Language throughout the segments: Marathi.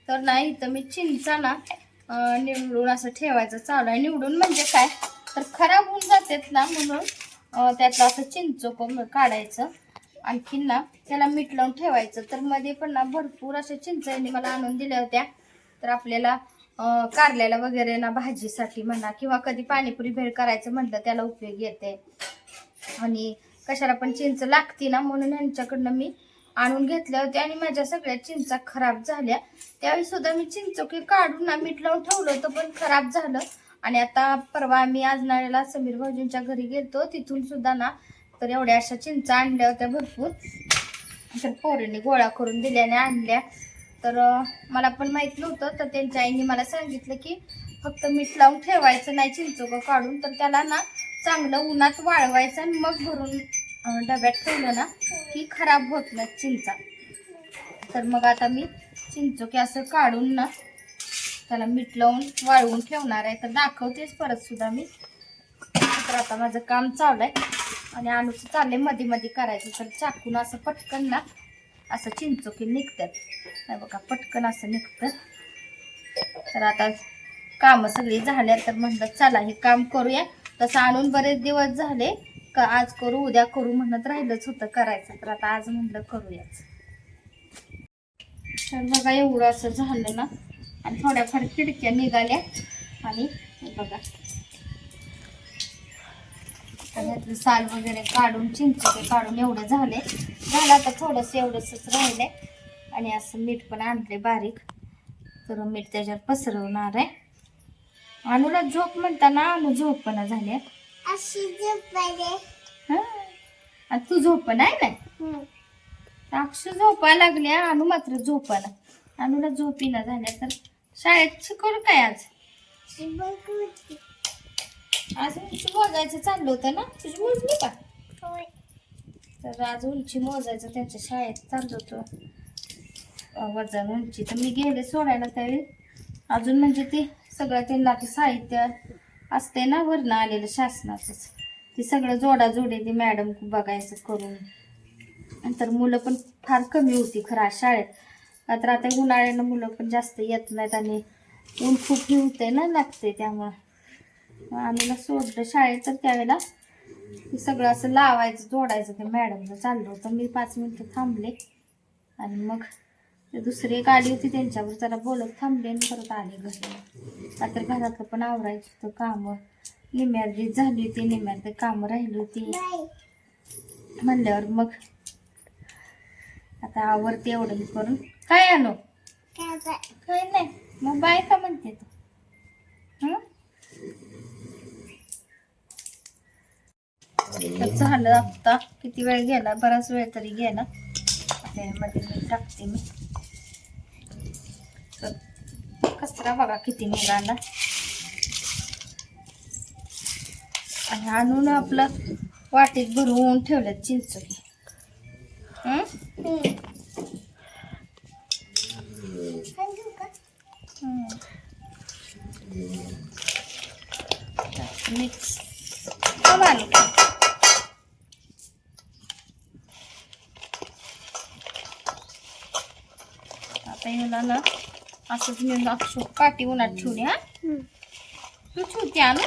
तर नाही तर मी चिंचा ना निवडून असं ठेवायचं चालू आहे. निवडून म्हणजे काय तर खराब होऊन जातात ना, म्हणून त्यातलं असं चिंचोक काढायचं. आणखीन ना त्याला मीठ लावून ठेवायचं. तर मध्ये पण ना भरपूर अशा चिंचांनी मला आणून दिल्या होत्या. तर आपल्याला कारल्याला वगैरे ना भाजीसाठी म्हणा किंवा कधी पाणीपुरी भेळ करायचं म्हटलं त्याला उपयोगी येते. आणि कशाला पण चिंच लागती ना, म्हणून ह्यांच्याकडनं मी आणून घेतल्या होत्या. आणि माझ्या सगळ्या चिंचा खराब झाल्या. त्यावेळी सुद्धा मी चिंचोकी काढून ना मीठ लावून ठेवलं होतं, पण खराब झालं. आणि आता परवा आम्ही आज नाळेला समीर भाऊजींच्या घरी गेलतो, तिथून सुद्धा ना तर एवढ्या अशा चिंचा आणल्या होत्या भरपूर. तर पोरींनी गोळा करून दिल्याने आणल्या. तर मला पण माहित नव्हतं. तर त्यांच्या आईने मला सांगितलं की फक्त मीठ लावून ठेवायचं नाही चिंचोकं काढून, तर त्याला ना चांगलं उन्हात वाळवायचं आणि मग भरून डब्यात ठेवलं ना की खराब होत नाही चिंचा. तर मग आता मी चिंचोके असं काढून ना त्याला मीठ लावून वाळवून ठेवणार आहे. तर दाखवतेच परत सुद्धा मी. तर आता माझं काम चालू आहे आणि आणूचं चाललंय मध्ये मध्ये करायचं. तर चाकून असं पटकन ना असं चिंचोकी निघतात. नाही बघा पटकन असं निघतं. तर आता कामं सगळी झाल्या. तर म्हणलं चला हे काम करूया. तसं आणून बरेच दिवस झाले का आज करू उद्या करू म्हणत राहिलंच होतं करायचं. तर आता आज म्हणलं करूयाच. तर बघा एवढं असं झालं ना. आणि थोड्याफार खिडक्या निघाल्या. आणि बघा त्यातलं साल वगैरे काढून चिंचोके काढून एवढं झालं. आता थोडंसं एवढंच राहिलंय. आणि असं मीठ पण आणले बारीक. तर मीठ त्याच्यावर पसरवणार आहे. अनुला झोप म्हणताना अनु झोपणं झाली अशी आणि तू झोपण आहे ना. अक्षु झोपायला लागल्या, अनु मात्र झोपायला. अनुला झोपीना झाल्या. तर शाळेत शिकवलं काय आज? आज उंची मोजायचं चाललं होतं ना, तुझी मोजली का? तर आज उंची मोजायचं त्यांच्या शाळेत चाललं होतं वजन उंची. तर मी गेले सोडायला त्यावेळी अजून म्हणजे ते सगळं त्यांना ते साहित्य असते ना वरनं आलेलं शासनाचंच, ते सगळं जोडाजोडी ते मॅडम बघायचं करून. नंतर मुलं पण फार कमी होती खरं आज शाळेत. तर आता उन्हाळ्यानं मुलं पण जास्त येत नाहीत आणि ऊन खूप हे होते ना लागते. त्यामुळं आम्ही सोडलं शाळेत. तर त्यावेळेला ते सगळं असं लावायचं जोडायचं ते मॅडमचं चाललं होतं. मी 5 मिनिटं थांबले आणि मग ते दुसरी एक आली होती त्यांच्यावर जरा बोलत थांबले आणि परत आले घरी. आता घरातलं पण आवरायचं होतं. कामं निम्यार्धी झाली होती, निम्यार्धी कामं राहिली होती म्हणल्यावर मग आता आवरते एवढं करून. काय आणू काय नाही मग बाय का म्हणते तू? झालं आता किती वेळ गेला, बराच वेळ तरी गेला. त्यामध्ये मी टाकते मी. कचरा बघा किती निघाला. आणि आणून आपलं वाटीत भरवून ठेवलं चिंचोकी. मिक्स आता याला ना असंच मी अक्षु काठी उन्हात ठेवली. हा तू ठेवते आणू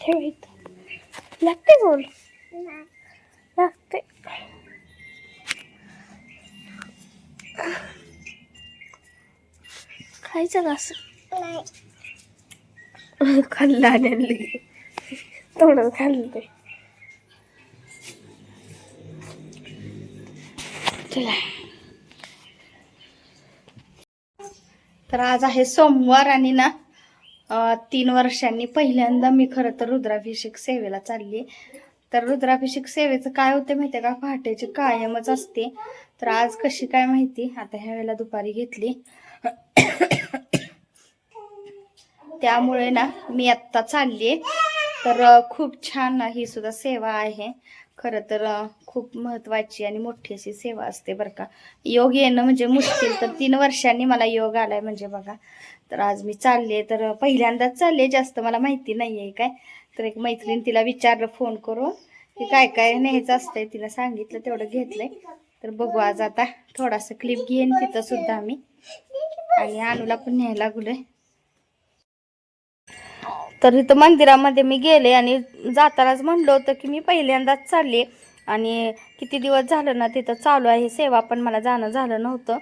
ठेवायचं लागते बोल लागते. खायचं का असं खाल्लं आणि तोंडात खाल्लं ते. तर आज आहे सोमवार आणि ना 3 वर्षांनी पहिल्यांदा मी खरं तर रुद्राभिषेक सेवेला चालली. तर रुद्राभिषेक सेवेचं काय होतं माहिती आहे का, पहाटेची कायमच असते. तर आज कशी काय माहिती, आता ह्या वेळेला दुपारी घेतली. त्यामुळे ना मी आत्ता चालली. तर खूप छान ही सुद्धा सेवा आहे. खरं तर खूप महत्वाची आणि मोठी अशी सेवा असते बरं का. योग येणं म्हणजे मुश्किल, तर 3 वर्षांनी मला योग आलाय म्हणजे बघा. तर आज मी चालले, तर पहिल्यांदाच चालले, जास्त मला माहिती नाही आहे काय. तर एक मैत्रीण तिला विचारलं फोन करून की काय काय न्यायचं असतंय, तिला सांगितलं तेवढं घेतलंय. तर बघू आज आता थोडासा क्लिप घेईन तिथं सुद्धा आम्ही, आणि अनुला पण न्यायला लागलोय. तर इथं मंदिरामध्ये मी गेले आणि जातानाच म्हणलं होतं की मी पहिल्यांदाच चालले, आणि किती दिवस झालं ना तिथं चालू आहे सेवा, पण मला जाणं झालं नव्हतं.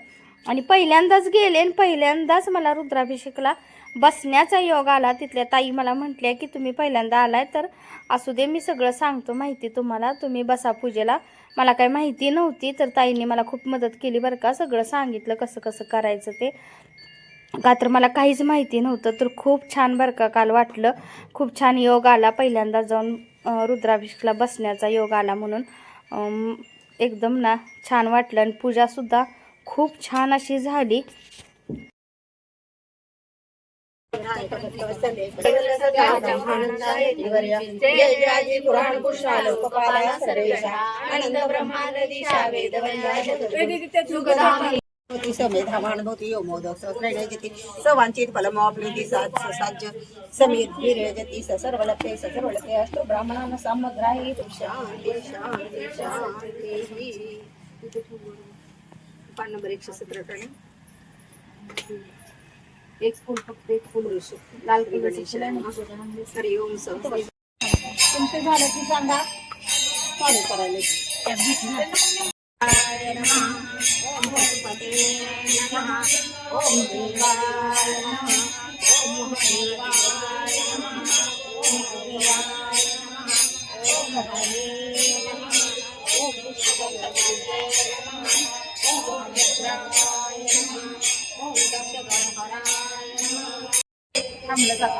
आणि पहिल्यांदाच गेले आणि पहिल्यांदाच मला रुद्राभिषेकला बसण्याचा योग आला. तिथल्या ताई मला म्हटल्या की तुम्ही पहिल्यांदा आलाय तर असू दे, मी सगळं सांगतो माहिती तुम्हाला, तुम्ही बसा पूजेला. मला काही माहिती नव्हती, तर ताईंनी मला खूप मदत केली बरं का, सगळं सांगितलं कसं कसं करायचं ते, का तर मला काहीच माहिती नव्हतं. तर खूप छान बरं का काल वाटलं, खूप छान योग आला पहिल्यांदा जाऊन रुद्राभिषेकला बसण्याचा योग आला म्हणून. एकदम ना छान वाटलं, आणि पूजासुद्धा खूप छान अशी झाली. समेधावानुभूती यो मोदक सहस्रजती सवांचित फलमोप्रीति साज्य समेत विरजति सर्वलभते सर्वलभते अष्टो ब्राह्मणान् समग्राहि शांति शांति शांति. पान नंबर 117 एक फूल, फक्त एक फूल लाल गणेश. हरि ओम. तुमचं झालं की सांगा, चालू करायला. ओम गणपते नमः. ओम देवाय नमः. ओम देवाय नमः. ओम देवाय नमः. ओम हरे नमः. ओम विष्णुपते नमः. ओम भद्राय नमः. ओम दक्षगणहराय नमः. थांबलं जातं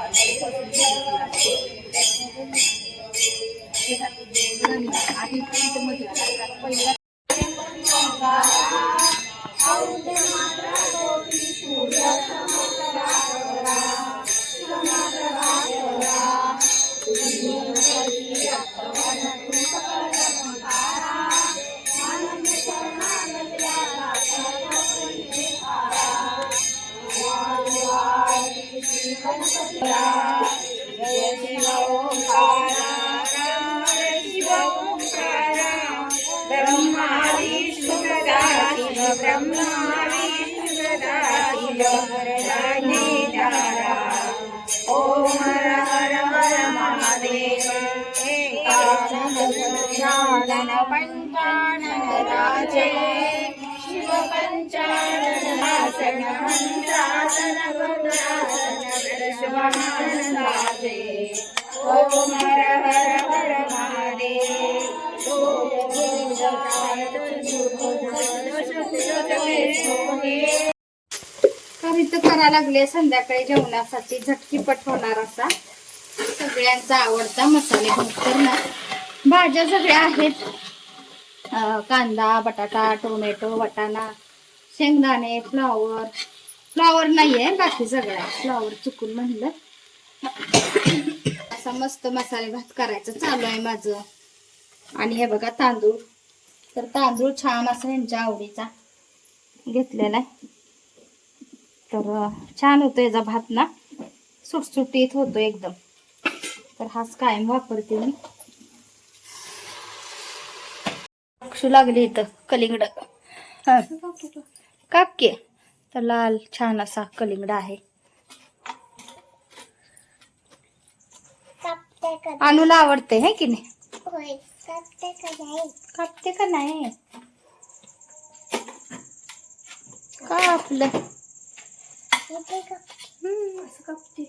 आधी पहिला जय शिव ओंकारा शिव ओंकारा ब्रह्मा विष्णु सदाशिव ब्रह्मा विष्णु सदाशिव वरदान्ये दारा. ओम हर हर हर महादेव. एकानन पंचानन राजे शिव पंचानन आसन मंत्रासन रुद्रासन वृषभासन साजे. ओम हर हर हर महादेव. तर इथं करा लागले संध्याकाळी जेवणासाठी झटकीपट होणार असा सगळ्यांचा आवडता मसाले भात. तर ना भाज्या सगळ्या आहेत, कांदा, बटाटा, टोमॅटो, वाटाणा, शेंगदाणे, फ्लावर नाहीये, बाकी सगळं फ्लावर चुकून म्हणलं. असा मस्त मसाले भात करायचं चालू आहे माझं. आणि हे बघा तांदूळ, तर तांदूळ छान असा ह्यांच्या आवडीचा घेतलेला आहे. तर छान होतो याचा भात ना, सुटसुटीत होतो एकदम. तर हाच कायम वापरते मी. पक्षू लागले इथं कलिंगड, कापके. तर लाल छान असा कलिंगड आहे. अनुला आवडते है की नाही? कापते का नाही? का आपलं असं कापते.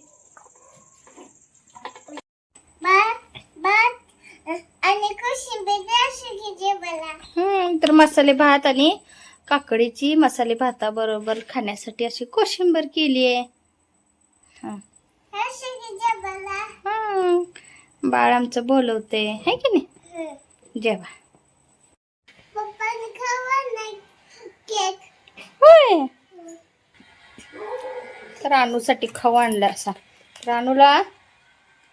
तर मसाले भात आणि काकडीची मसाले भाता बरोबर खाण्यासाठी अशी कोशिंबीर केली आहे. बाळ आमचं बोलवते है की नाही? जेवा. होय. तर अनुसाठी खाऊ आणला असा. तर अनुला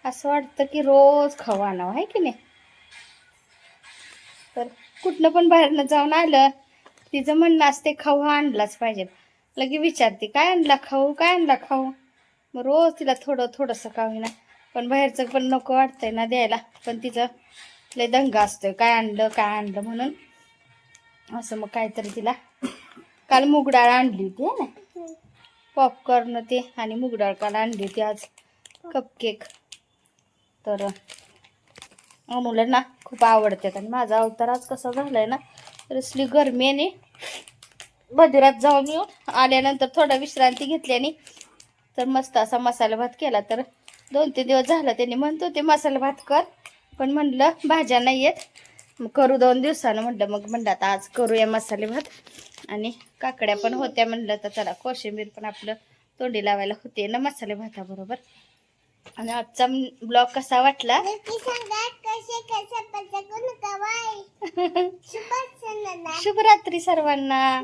असं वाटतं की रोज खाऊ आणावं आहे की नाही. तर कुठलं पण बाहेरनं जाऊन आलं तिचं म्हणणं असते खाऊ आणलाच पाहिजे. लगे विचारते काय आणला खाऊ, काय आणला खाऊ. मग रोज तिला थोडंसं खाऊ ना पण बाहेरचं पण नको वाटतंय ना द्यायला. पण तिचं लय दंगा असतोय, काय आणलं म्हणून. असं मग काहीतरी तिला काल मूगडाळ आणली होती है ना, पॉपकॉर्न ते आणि मूगडाळ काल आणली होती, आज कपकेक. तर मुलांना खूप आवडतात. आणि माझा अवतार आज कसा झालाय ना, तर असली गरमी आणि मंदिरात जाऊन येऊन आल्यानंतर थोडा विश्रांती घेतली आणि तर मस्त असा मसाला भात केला. तर 2-3 दिवस झाला त्यांनी म्हणत होते मसाला भात कर, पण म्हणलं भाज्या नाही आहेत, मग करू 2 दिवसानं म्हणलं आता आज करूया मसाले भात. आणि काकड्या पण होत्या, म्हणलं तर चला कोशिंबीर पण आपलं तोंडी लावायला होते ना मसाले भाताबरोबर. आणि आजचा ब्लॉग कसा वाटला शुभरात्री सर्वांना.